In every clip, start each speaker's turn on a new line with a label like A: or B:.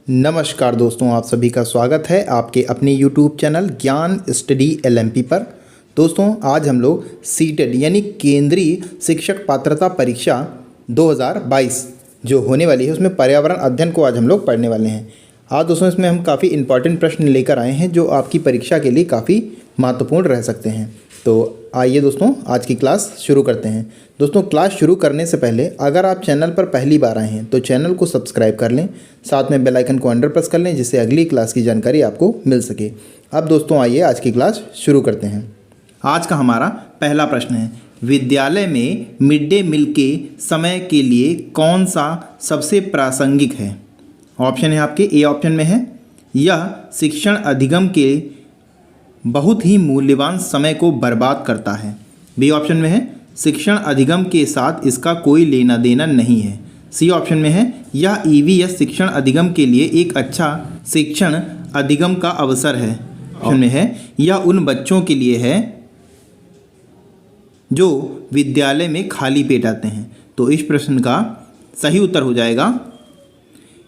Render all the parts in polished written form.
A: नमस्कार दोस्तों, आप सभी का स्वागत है आपके अपने YouTube चैनल ज्ञान स्टडी LMP पर। दोस्तों आज हम लोग सीटेट यानी केंद्रीय शिक्षक पात्रता परीक्षा 2022 जो होने वाली है उसमें पर्यावरण अध्ययन को आज हम लोग पढ़ने वाले हैं। आज दोस्तों इसमें हम काफ़ी इंपॉर्टेंट प्रश्न लेकर आए हैं जो आपकी परीक्षा के लिए काफ़ी महत्वपूर्ण रह सकते हैं। तो आइए दोस्तों आज की क्लास शुरू करते हैं। दोस्तों क्लास शुरू करने से पहले अगर आप चैनल पर पहली बार आए हैं तो चैनल को सब्सक्राइब कर लें, साथ में बेल आइकन को अंडर प्रेस कर लें जिससे अगली क्लास की जानकारी आपको मिल सके। अब दोस्तों आइए आज की क्लास शुरू करते हैं। आज का हमारा पहला प्रश्न है, विद्यालय में मिड डे मील के समय के लिए कौन सा सबसे प्रासंगिक है। ऑप्शन है आपके, ए ऑप्शन में है यह शिक्षण अधिगम के बहुत ही मूल्यवान समय को बर्बाद करता है। बी ऑप्शन में है शिक्षण अधिगम के साथ इसका कोई लेना देना नहीं है। सी ऑप्शन में है यह EVS शिक्षण अधिगम के लिए एक अच्छा शिक्षण अधिगम का अवसर है। ऑप्शन में है यह उन बच्चों के लिए है जो विद्यालय में खाली पेट आते हैं। तो इस प्रश्न का सही उत्तर हो जाएगा,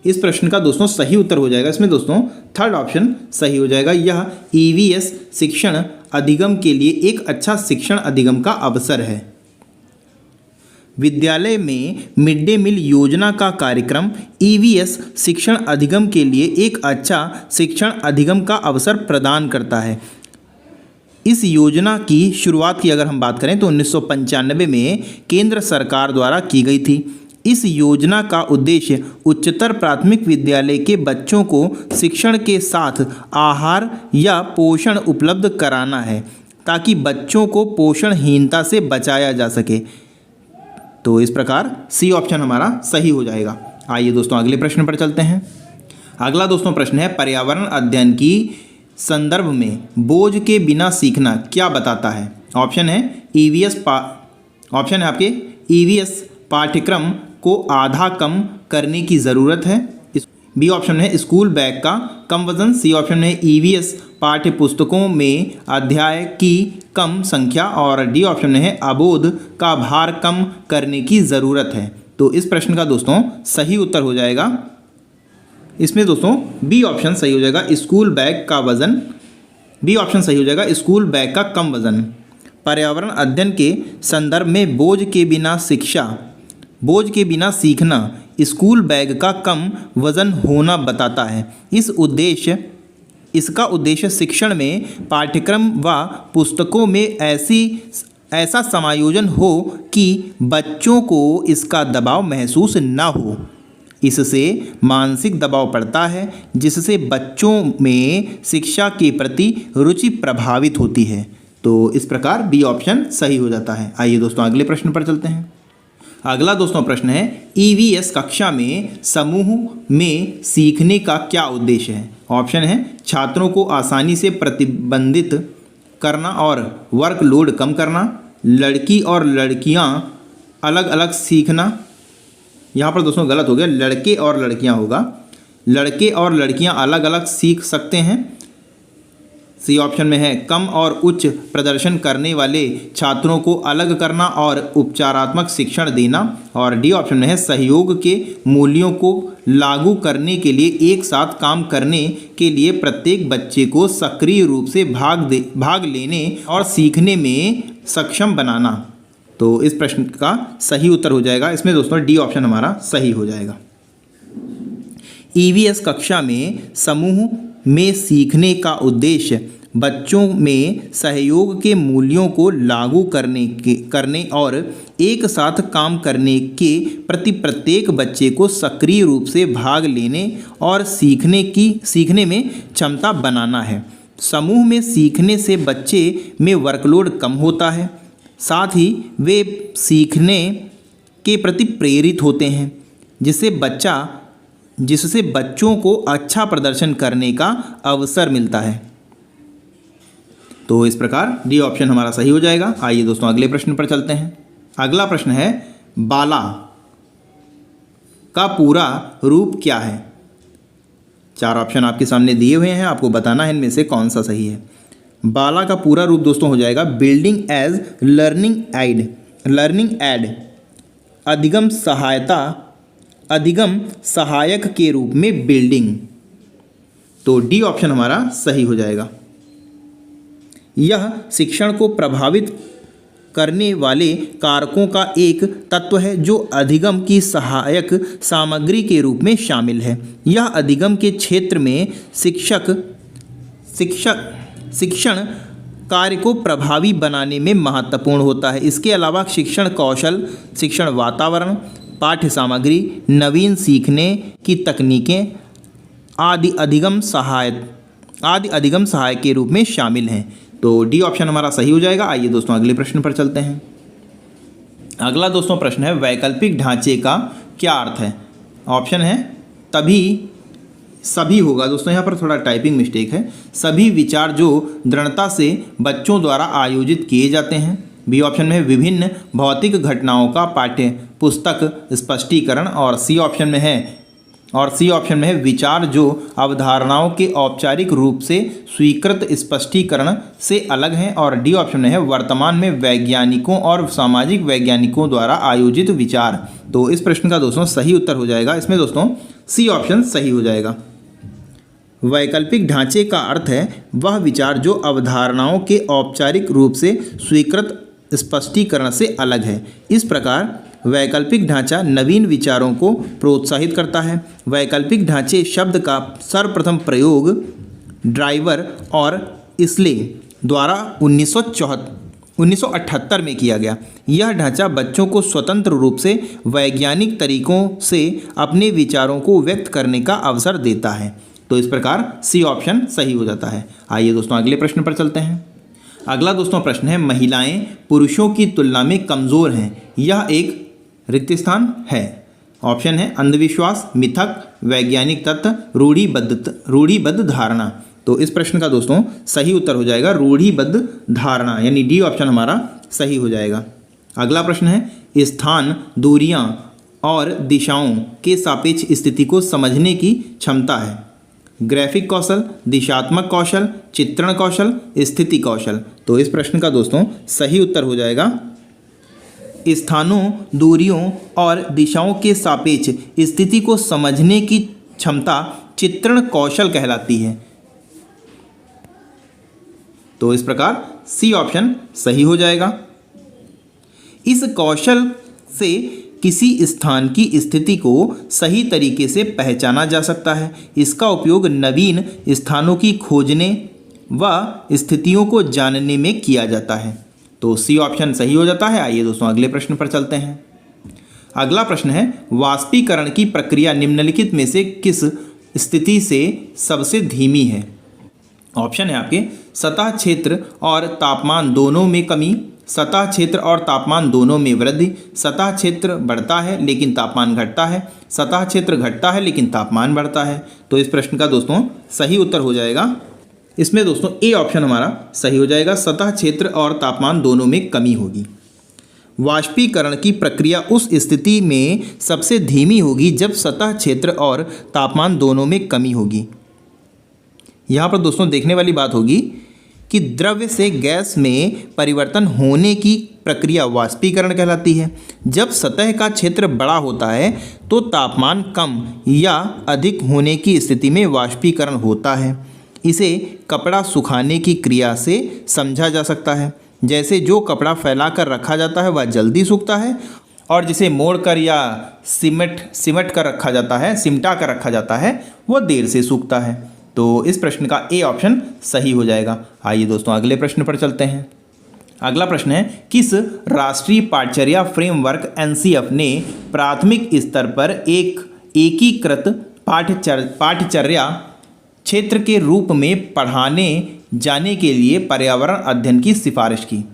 A: इस प्रश्न का दोस्तों सही उत्तर हो जाएगा, इसमें दोस्तों थर्ड ऑप्शन सही हो जाएगा। यह EVS शिक्षण अधिगम के लिए एक अच्छा शिक्षण अधिगम का अवसर है। विद्यालय में मिड डे मील योजना का कार्यक्रम EVS शिक्षण अधिगम के लिए एक अच्छा शिक्षण अधिगम का अवसर प्रदान करता है। इस योजना की शुरुआत की अगर हम बात करें तो 1995 में केंद्र सरकार द्वारा की गई थी। इस योजना का उद्देश्य उच्चतर प्राथमिक विद्यालय के बच्चों को शिक्षण के साथ आहार या पोषण उपलब्ध कराना है ताकि बच्चों को पोषणहीनता से बचाया जा सके। तो इस प्रकार सी ऑप्शन हमारा सही हो जाएगा। आइए दोस्तों अगले प्रश्न पर चलते हैं। अगला दोस्तों प्रश्न है, पर्यावरण अध्ययन की संदर्भ में बोझ के बिना सीखना क्या बताता है। ऑप्शन है ऑप्शन है आपके EVS पाठ्यक्रम को आधा कम करने की ज़रूरत है। बी ऑप्शन है स्कूल बैग का कम वजन। सी ऑप्शन है EVS पाठ्य पुस्तकों में अध्याय की कम संख्या। और डी ऑप्शन है अबोध का भार कम करने की ज़रूरत है। तो इस प्रश्न का दोस्तों सही उत्तर हो जाएगा, इसमें दोस्तों बी ऑप्शन सही हो जाएगा, स्कूल बैग का वज़न। बी ऑप्शन सही हो जाएगा, स्कूल बैग का कम वज़न। पर्यावरण अध्ययन के संदर्भ में बोझ के बिना सीखना स्कूल बैग का कम वजन होना बताता है। इसका उद्देश्य शिक्षण में पाठ्यक्रम व पुस्तकों में ऐसा समायोजन हो कि बच्चों को इसका दबाव महसूस न हो। इससे मानसिक दबाव पड़ता है जिससे बच्चों में शिक्षा के प्रति रुचि प्रभावित होती है। तो इस प्रकार बी ऑप्शन सही हो जाता है। आइए दोस्तों अगले प्रश्न पर चलते हैं। अगला दोस्तों प्रश्न है, EVS कक्षा में समूह में सीखने का क्या उद्देश्य है। ऑप्शन है छात्रों को आसानी से प्रतिबंधित करना और वर्कलोड कम करना, लड़की और लड़कियां अलग अलग सीखना। यहाँ पर दोस्तों गलत हो गया, लड़के और लड़कियां होगा, लड़के और लड़कियां अलग अलग सीख सकते हैं। सी ऑप्शन में है कम और उच्च प्रदर्शन करने वाले छात्रों को अलग करना और उपचारात्मक शिक्षण देना। और डी ऑप्शन में है सहयोग के मूल्यों को लागू करने के लिए एक साथ काम करने के लिए प्रत्येक बच्चे को सक्रिय रूप से भाग लेने और सीखने में सक्षम बनाना। तो इस प्रश्न का सही उत्तर हो जाएगा, इसमें दोस्तों डी ऑप्शन हमारा सही हो जाएगा। EVS कक्षा में समूह में सीखने का उद्देश्य बच्चों में सहयोग के मूल्यों को लागू करने और एक साथ काम करने के प्रति प्रत्येक बच्चे को सक्रिय रूप से भाग लेने और सीखने में क्षमता बनाना है। समूह में सीखने से बच्चे में वर्कलोड कम होता है, साथ ही वे सीखने के प्रति प्रेरित होते हैं जिससे बच्चों को अच्छा प्रदर्शन करने का अवसर मिलता है। तो इस प्रकार डी ऑप्शन हमारा सही हो जाएगा। आइए दोस्तों अगले प्रश्न पर चलते हैं। अगला प्रश्न है, बाला का पूरा रूप क्या है। चार ऑप्शन आपके सामने दिए हुए हैं, आपको बताना है इनमें से कौन सा सही है। बाला का पूरा रूप दोस्तों हो जाएगा बिल्डिंग एज लर्निंग एड, अधिगम सहायता अधिगम सहायक के रूप में बिल्डिंग। तो डी ऑप्शन हमारा सही हो जाएगा। यह शिक्षण को प्रभावित करने वाले कारकों का एक तत्व है जो अधिगम की सहायक सामग्री के रूप में शामिल है। यह अधिगम के क्षेत्र में शिक्षण कार्य को प्रभावी बनाने में महत्वपूर्ण होता है। इसके अलावा शिक्षण कौशल, शिक्षण वातावरण, पाठ्य सामग्री, नवीन सीखने की तकनीकें आदि अधिगम सहायक के रूप में शामिल हैं। तो डी ऑप्शन हमारा सही हो जाएगा। आइए दोस्तों अगले प्रश्न पर चलते हैं। अगला दोस्तों प्रश्न है वैकल्पिक ढांचे का क्या अर्थ है। ऑप्शन है तभी सभी होगा दोस्तों, यहाँ पर थोड़ा टाइपिंग मिस्टेक है। सभी विचार जो दृढ़ता से बच्चों द्वारा आयोजित किए जाते हैं। बी ऑप्शन में विभिन्न भौतिक घटनाओं का पाठ्य पुस्तक स्पष्टीकरण। और सी ऑप्शन में है विचार जो अवधारणाओं के औपचारिक रूप से स्वीकृत स्पष्टीकरण से अलग हैं। और डी ऑप्शन में है वर्तमान में वैज्ञानिकों और सामाजिक वैज्ञानिकों द्वारा आयोजित विचार। तो इस प्रश्न का दोस्तों सही उत्तर हो जाएगा, इसमें दोस्तों सी ऑप्शन सही हो जाएगा। वैकल्पिक ढांचे का अर्थ है वह विचार जो अवधारणाओं के औपचारिक रूप से स्वीकृत स्पष्टीकरण से अलग है। इस प्रकार वैकल्पिक ढांचा नवीन विचारों को प्रोत्साहित करता है। वैकल्पिक ढांचे शब्द का सर्वप्रथम प्रयोग ड्राइवर और इसले द्वारा 1978 में किया गया। यह ढांचा बच्चों को स्वतंत्र रूप से वैज्ञानिक तरीकों से अपने विचारों को व्यक्त करने का अवसर देता है। तो इस प्रकार सी ऑप्शन सही हो जाता है। आइए दोस्तों अगले प्रश्न पर चलते हैं। अगला दोस्तों प्रश्न है महिलाएं पुरुषों की तुलना में कमज़ोर हैं, यह एक रिक्त स्थान है। ऑप्शन है अंधविश्वास, मिथक, वैज्ञानिक तत्व, रूढ़िबद्ध धारणा। तो इस प्रश्न का दोस्तों सही उत्तर हो जाएगा रूढ़िबद्ध धारणा, यानी डी ऑप्शन हमारा सही हो जाएगा। अगला प्रश्न है स्थान, दूरियां और दिशाओं के सापेक्ष स्थिति को समझने की क्षमता है। ग्राफिक कौशल, दिशात्मक कौशल, चित्रण कौशल, स्थिति कौशल। तो इस प्रश्न का दोस्तों सही उत्तर हो जाएगा स्थानों, दूरियों और दिशाओं के सापेक्ष स्थिति को समझने की क्षमता चित्रण कौशल कहलाती है। तो इस प्रकार सी ऑप्शन सही हो जाएगा। इस कौशल से किसी स्थान की स्थिति को सही तरीके से पहचाना जा सकता है। इसका उपयोग नवीन स्थानों की खोजने व स्थितियों को जानने में किया जाता है। तो सी ऑप्शन सही हो जाता है। आइए दोस्तों अगले प्रश्न पर चलते हैं। अगला प्रश्न है वाष्पीकरण की प्रक्रिया निम्नलिखित में से किस स्थिति से सबसे धीमी है। ऑप्शन है आपके सतह क्षेत्र और तापमान दोनों में कमी, सतह क्षेत्र और तापमान दोनों में वृद्धि, सतह क्षेत्र बढ़ता है लेकिन तापमान घटता है, सतह क्षेत्र घटता है लेकिन तापमान बढ़ता है। तो इस प्रश्न का दोस्तों सही उत्तर हो जाएगा, इसमें दोस्तों ए ऑप्शन हमारा सही हो जाएगा, सतह क्षेत्र और तापमान दोनों में कमी होगी। वाष्पीकरण की प्रक्रिया उस स्थिति में सबसे धीमी होगी जब सतह क्षेत्र और तापमान दोनों में कमी होगी। यहाँ पर दोस्तों देखने वाली बात होगी कि द्रव्य से गैस में परिवर्तन होने की प्रक्रिया वाष्पीकरण कहलाती है। जब सतह का क्षेत्र बड़ा होता है तो तापमान कम या अधिक होने की स्थिति में वाष्पीकरण होता है। इसे कपड़ा सुखाने की क्रिया से समझा जा सकता है। जैसे जो कपड़ा फैलाकर रखा जाता है वह जल्दी सूखता है और जिसे मोड़कर या सिमट कर रखा जाता है, सिमटा कर रखा जाता है, वह देर से सूखता है। तो इस प्रश्न का ए ऑप्शन सही हो जाएगा। आइए दोस्तों अगले प्रश्न पर चलते हैं। अगला प्रश्न है किस राष्ट्रीय पाठचर्या फ्रेमवर्क एनसीएफ ने प्राथमिक स्तर पर एक एकीकृत पाठचर्या क्षेत्र के रूप में पढ़ाने जाने के लिए पर्यावरण अध्ययन की सिफारिश की।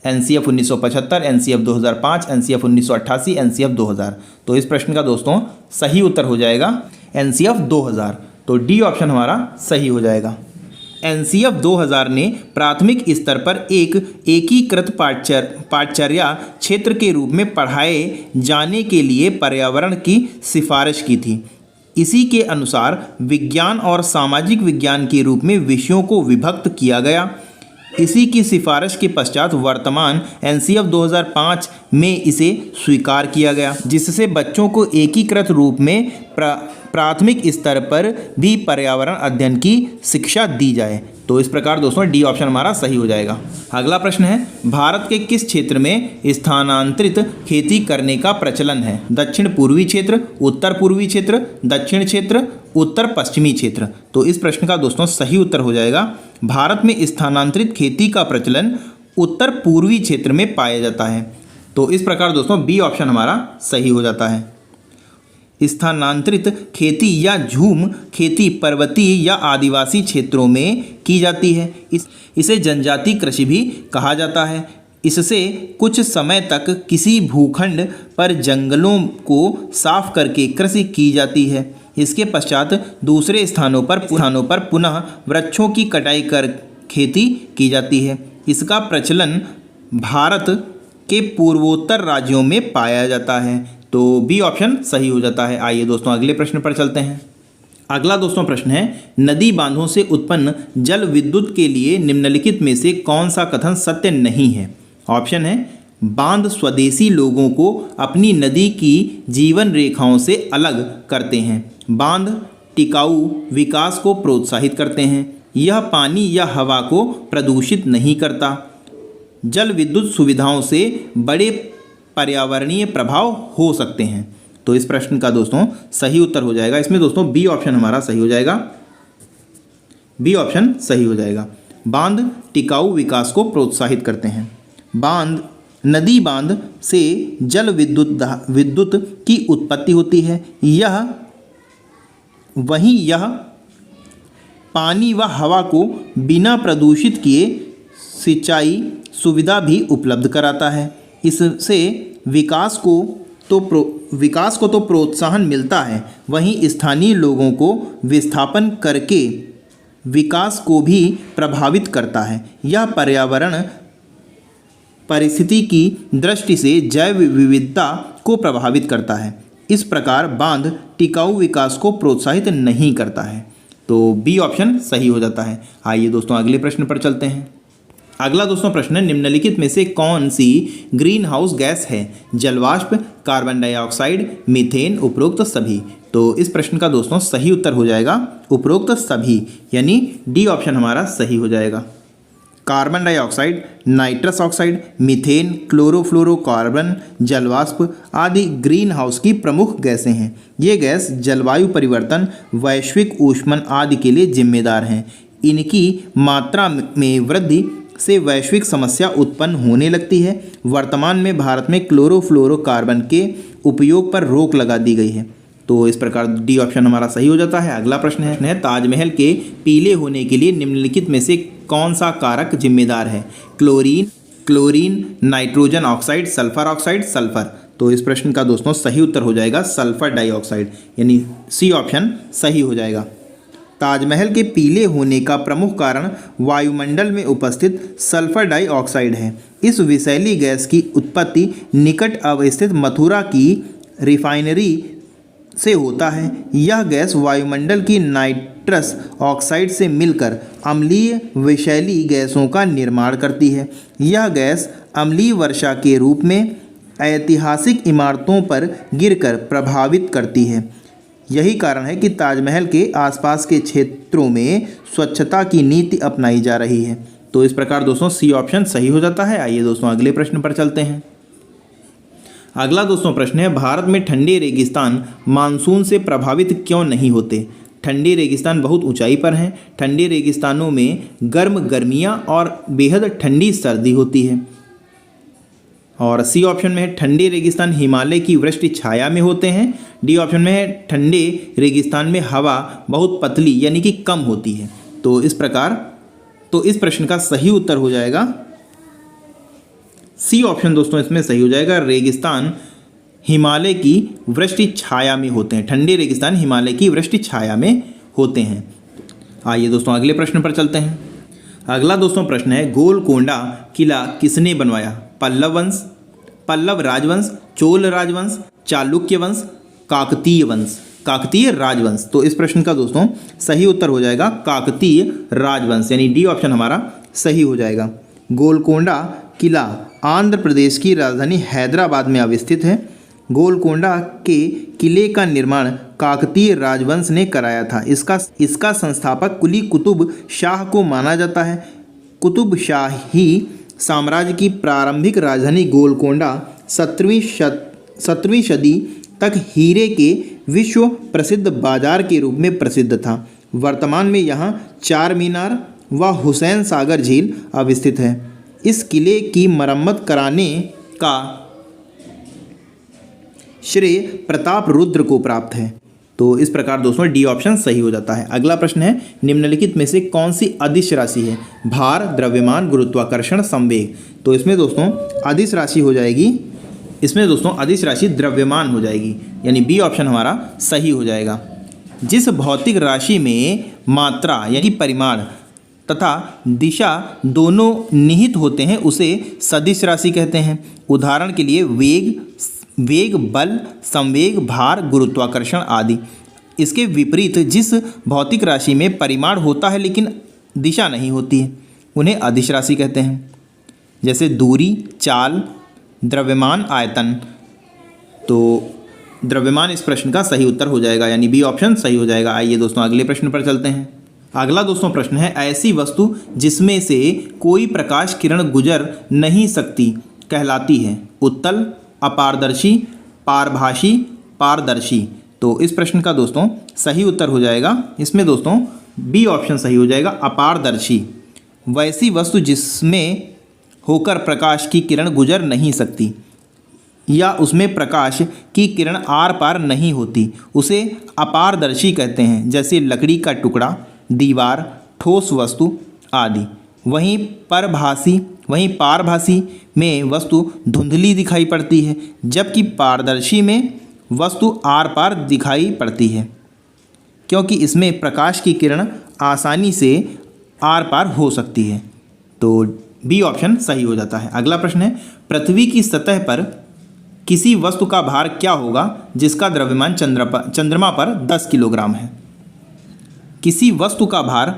A: NCF 1975, NCF 2005, NCF 1988, NCF 2000। तो इस प्रश्न का दोस्तों सही उत्तर हो जाएगा एनसीएफ 2000। तो डी ऑप्शन हमारा सही हो जाएगा। एनसीएफ 2000 ने प्राथमिक स्तर पर एक एकीकृत पाठचर्या क्षेत्र के रूप में पढ़ाए जाने के लिए पर्यावरण की सिफारिश की थी। इसी के अनुसार विज्ञान और सामाजिक विज्ञान के रूप में विषयों को विभक्त किया गया। इसी की सिफारिश के पश्चात वर्तमान एनसीएफ 2005 में इसे स्वीकार किया गया, जिससे बच्चों को एकीकृत रूप में प्राथमिक स्तर पर भी पर्यावरण अध्ययन की शिक्षा दी जाए। तो इस प्रकार दोस्तों डी ऑप्शन हमारा सही हो जाएगा। अगला प्रश्न है, भारत के किस क्षेत्र में स्थानांतरित खेती करने का प्रचलन है? दक्षिण पूर्वी क्षेत्र, उत्तर पूर्वी क्षेत्र, दक्षिण क्षेत्र, उत्तर पश्चिमी क्षेत्र। तो इस प्रश्न का दोस्तों सही उत्तर हो जाएगा, भारत में स्थानांतरित खेती का प्रचलन उत्तर पूर्वी क्षेत्र में पाया जाता है। तो इस प्रकार दोस्तों बी ऑप्शन हमारा सही हो जाता है। स्थानांतरित खेती या झूम खेती पर्वतीय या आदिवासी क्षेत्रों में की जाती है। इसे जनजातीय कृषि भी कहा जाता है। इससे कुछ समय तक किसी भूखंड पर जंगलों को साफ करके कृषि की जाती है। इसके पश्चात दूसरे स्थानों पर पुनः वृक्षों की कटाई कर खेती की जाती है। इसका प्रचलन भारत के पूर्वोत्तर राज्यों में पाया जाता है। तो बी ऑप्शन सही हो जाता है। आइए दोस्तों अगले प्रश्न पर चलते हैं। अगला दोस्तों प्रश्न है, नदी बांधों से उत्पन्न जल विद्युत के लिए निम्नलिखित में से कौन सा कथन सत्य नहीं है? ऑप्शन है, बांध स्वदेशी लोगों को अपनी नदी की जीवन रेखाओं से अलग करते हैं। बांध टिकाऊ विकास को प्रोत्साहित करते हैं। यह पानी या हवा को प्रदूषित नहीं करता। जल विद्युत सुविधाओं से बड़े पर्यावरणीय प्रभाव हो सकते हैं। तो इस प्रश्न का दोस्तों सही उत्तर हो जाएगा, इसमें दोस्तों बी ऑप्शन हमारा सही हो जाएगा। बी ऑप्शन सही हो जाएगा। बांध टिकाऊ विकास को प्रोत्साहित करते हैं। नदी बांध से जल विद्युत की उत्पत्ति होती है। यह पानी व हवा को बिना प्रदूषित किए सिंचाई सुविधा भी उपलब्ध कराता है। इससे विकास को तो प्रोत्साहन मिलता है, वहीं स्थानीय लोगों को विस्थापन करके विकास को भी प्रभावित करता है। यह पर्यावरण परिस्थिति की दृष्टि से जैव विविधता को प्रभावित करता है। इस प्रकार बांध टिकाऊ विकास को प्रोत्साहित नहीं करता है। तो बी ऑप्शन सही हो जाता है। आइए दोस्तों अगले प्रश्न पर चलते हैं। अगला दोस्तों प्रश्न है, निम्नलिखित में से कौन सी ग्रीन हाउस गैस है? जलवाष्प, कार्बन डाइऑक्साइड, मीथेन, उपरोक्त सभी। तो इस प्रश्न का दोस्तों सही उत्तर हो जाएगा उपरोक्त सभी, यानी डी ऑप्शन हमारा सही हो जाएगा। Carbon dioxide, nitrous oxide, methane, chlorofluorocarbon, जलवाष्प आदि ग्रीन हाउस की प्रमुख गैसें हैं। ये गैस जलवायु परिवर्तन, वैश्विक ऊष्मन आदि के लिए जिम्मेदार हैं। इनकी मात्रा में वृद्धि से वैश्विक समस्या उत्पन्न होने लगती है। वर्तमान में भारत में क्लोरोफ्लोरोकार्बन के उपयोग पर रोक लगा दी गई है। तो इस प्रकार डी ऑप्शन हमारा सही हो जाता है। अगला प्रश्न है, ताजमहल के पीले होने के लिए निम्नलिखित में से कौन सा कारक जिम्मेदार है? Chlorine, nitrogen oxide, sulphur oxide, sulphur. तो इस प्रश्न का दोस्तों सही उत्तर हो जाएगा सल्फर डाइऑक्साइड, यानी सी ऑप्शन सही हो जाएगा। ताजमहल के पीले होने का प्रमुख कारण वायुमंडल में उपस्थित सल्फर डाइऑक्साइड है। इस विषैली गैस की उत्पत्ति निकट अवस्थित मथुरा की रिफाइनरी से होता है। यह गैस वायुमंडल की नाइट्रस ऑक्साइड से मिलकर अम्लीय विषैली गैसों का निर्माण करती है। यह गैस अम्लीय वर्षा के रूप में ऐतिहासिक इमारतों पर गिरकर प्रभावित करती है। यही कारण है कि ताजमहल के आसपास के क्षेत्रों में स्वच्छता की नीति अपनाई जा रही है। तो इस प्रकार दोस्तों सी ऑप्शन सही हो जाता है। आइए दोस्तों अगले प्रश्न पर चलते हैं। अगला दोस्तों प्रश्न है, भारत में ठंडे रेगिस्तान मानसून से प्रभावित क्यों नहीं होते? ठंडे रेगिस्तान बहुत ऊंचाई पर हैं। ठंडे रेगिस्तानों में गर्म गर्मियाँ और बेहद ठंडी सर्दी होती है। और सी ऑप्शन में है, ठंडे रेगिस्तान हिमालय की वृष्टि छाया में होते हैं। डी ऑप्शन में है, ठंडे रेगिस्तान में हवा बहुत पतली यानी कि कम होती है। तो इस प्रश्न का सही उत्तर हो जाएगा सी ऑप्शन दोस्तों इसमें सही हो जाएगा। रेगिस्तान हिमालय की वृष्टि छाया में होते हैं। ठंडे रेगिस्तान हिमालय की वृष्टि छाया में होते हैं। आइए दोस्तों अगले प्रश्न पर चलते हैं। अगला दोस्तों प्रश्न है, गोलकोंडा किला किसने बनवाया? पल्लव वंश, पल्लव राजवंश, चोल राजवंश, चालुक्य वंश, काकतीय वंश, काकतीय राजवंश। तो इस प्रश्न का दोस्तों सही उत्तर हो जाएगा काकतीय राजवंश, यानी डी ऑप्शन हमारा सही हो जाएगा। गोलकोंडा किला आंध्र प्रदेश की राजधानी हैदराबाद में अवस्थित है। गोलकोंडा के किले का निर्माण काकतीय राजवंश ने कराया था। इसका संस्थापक कुली कुतुब शाह को माना जाता है। कुतुब शाही साम्राज्य की प्रारंभिक राजधानी गोलकोंडा 17वीं सदी तक हीरे के विश्व प्रसिद्ध बाजार के रूप में प्रसिद्ध था। वर्तमान में यहाँ चार मीनार व हुसैन सागर झील अवस्थित है। इस किले की मरम्मत कराने का श्रेय प्रताप रुद्र को प्राप्त है। तो इस प्रकार दोस्तों डी ऑप्शन सही हो जाता है। अगला प्रश्न है, निम्नलिखित में से कौन सी अदिश राशि है? भार, द्रव्यमान, गुरुत्वाकर्षण, संवेग। तो इसमें दोस्तों अदिश राशि हो जाएगी, इसमें दोस्तों अदिश राशि द्रव्यमान हो जाएगी, यानी बी ऑप्शन हमारा सही हो जाएगा। जिस भौतिक राशि में मात्रा यानी परिमाण तथा दिशा दोनों निहित होते हैं उसे सदिश राशि कहते हैं। उदाहरण के लिए वेग, बल, संवेग, भार, गुरुत्वाकर्षण आदि। इसके विपरीत जिस भौतिक राशि में परिमाण होता है लेकिन दिशा नहीं होती है उन्हें अदिश राशि कहते हैं। जैसे दूरी, चाल, द्रव्यमान, आयतन। तो द्रव्यमान इस प्रश्न का सही उत्तर हो जाएगा, यानी बी ऑप्शन सही हो जाएगा। आइए दोस्तों अगले प्रश्न पर चलते हैं। अगला दोस्तों प्रश्न है, ऐसी वस्तु जिसमें से कोई प्रकाश किरण गुजर नहीं सकती कहलाती है? उत्तल, अपारदर्शी, पारभासी, पारदर्शी। तो इस प्रश्न का दोस्तों सही उत्तर हो जाएगा, इसमें दोस्तों बी ऑप्शन सही हो जाएगा, अपारदर्शी। वैसी वस्तु जिसमें होकर प्रकाश की किरण गुजर नहीं सकती या उसमें प्रकाश की किरण आर पार नहीं होती उसे अपारदर्शी कहते हैं। जैसे लकड़ी का टुकड़ा, दीवार, ठोस वस्तु आदि। वहीं पारभासी में वस्तु धुंधली दिखाई पड़ती है, जबकि पारदर्शी में वस्तु आर पार दिखाई पड़ती है, क्योंकि इसमें प्रकाश की किरण आसानी से आर पार हो सकती है। तो बी ऑप्शन सही हो जाता है। अगला प्रश्न है, पृथ्वी की सतह पर किसी वस्तु का भार क्या होगा जिसका द्रव्यमान चंद्रमा पर 10 किलोग्राम है? किसी वस्तु का भार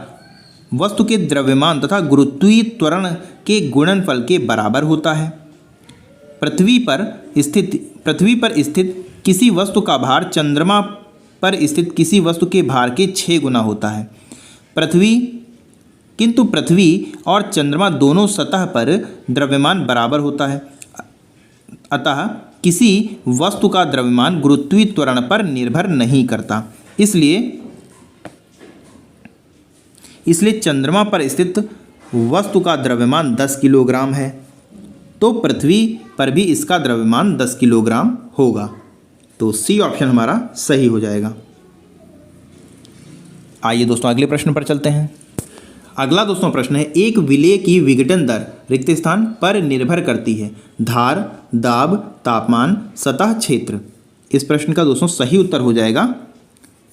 A: वस्तु के द्रव्यमान तथा गुरुत्वीय त्वरण के गुणनफल के बराबर होता है। पृथ्वी पर स्थित किसी वस्तु का भार चंद्रमा पर स्थित किसी वस्तु के भार के 6 गुना होता है। किंतु पृथ्वी और चंद्रमा दोनों सतह पर द्रव्यमान बराबर होता है, अतः किसी वस्तु का द्रव्यमान गुरुत्वीय त्वरण पर निर्भर नहीं करता। इसलिए चंद्रमा पर स्थित वस्तु का द्रव्यमान 10 किलोग्राम है, तो पृथ्वी पर भी इसका द्रव्यमान 10 किलोग्राम होगा। तो सी ऑप्शन हमारा सही हो जाएगा। आइए दोस्तों अगले प्रश्न पर चलते हैं। अगला दोस्तों प्रश्न है, एक विलेय की विघटन दर रिक्त स्थान पर निर्भर करती है? धार, दाब, तापमान, सतह, क्षेत्र। इस प्रश्न का दोस्तों सही उत्तर हो जाएगा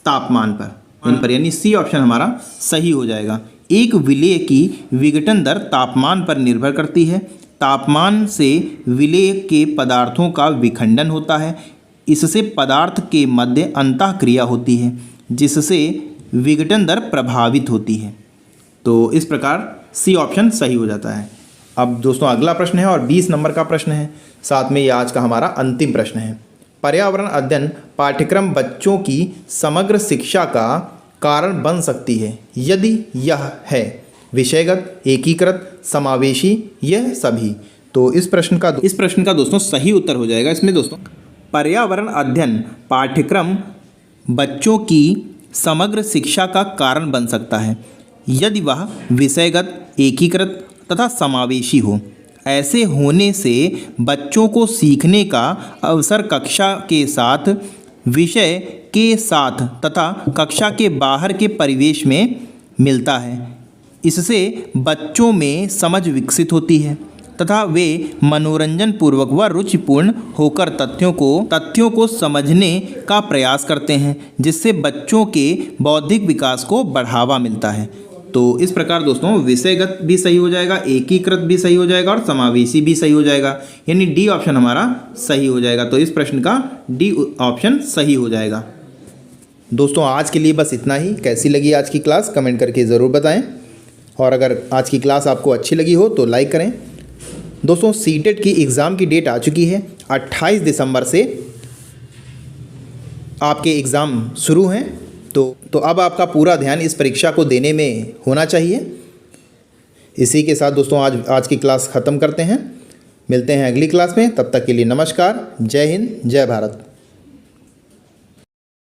A: तापमान पर, यानी सी ऑप्शन हमारा सही हो जाएगा। एक विलेय की विघटन दर तापमान पर निर्भर करती है। तापमान से विलेय के पदार्थों का विखंडन होता है। इससे पदार्थ के मध्य अंतःक्रिया होती है जिससे विघटन दर प्रभावित होती है। तो इस प्रकार सी ऑप्शन सही हो जाता है। अब दोस्तों अगला प्रश्न है और 20 नंबर का प्रश्न है, साथ में ये आज का हमारा अंतिम प्रश्न है। पर्यावरण अध्ययन पाठ्यक्रम बच्चों की समग्र शिक्षा का कारण बन सकती है यदि यह है विषयगत, एकीकृत, समावेशी, यह सभी। तो इस प्रश्न का दोस्तों सही उत्तर हो जाएगा। इसमें दोस्तों पर्यावरण अध्ययन पाठ्यक्रम बच्चों की समग्र शिक्षा का कारण बन सकता है यदि वह विषयगत, एकीकृत तथा समावेशी हो। ऐसे होने से बच्चों को सीखने का अवसर कक्षा के साथ, विषय के साथ तथा कक्षा के बाहर के परिवेश में मिलता है। इससे बच्चों में समझ विकसित होती है तथा वे मनोरंजन पूर्वक व रुचिपूर्ण होकर तथ्यों को समझने का प्रयास करते हैं, जिससे बच्चों के बौद्धिक विकास को बढ़ावा मिलता है। तो इस प्रकार दोस्तों विषयगत भी सही हो जाएगा, एकीकृत भी सही हो जाएगा और समावेशी भी सही हो जाएगा, यानी डी ऑप्शन हमारा सही हो जाएगा। तो इस प्रश्न का डी ऑप्शन सही हो जाएगा। दोस्तों आज के लिए बस इतना ही। कैसी लगी आज की क्लास कमेंट करके ज़रूर बताएं, और अगर आज की क्लास आपको अच्छी लगी हो तो लाइक करें दोस्तों सीटेट की एग्ज़ाम की डेट आ चुकी है। 28 दिसंबर से आपके एग्ज़ाम शुरू हैं। तो अब आपका पूरा ध्यान इस परीक्षा को देने में होना चाहिए। इसी के साथ दोस्तों आज की क्लास ख़त्म करते हैं। मिलते हैं अगली क्लास में, तब तक के लिए नमस्कार। जय हिंद, जय भारत।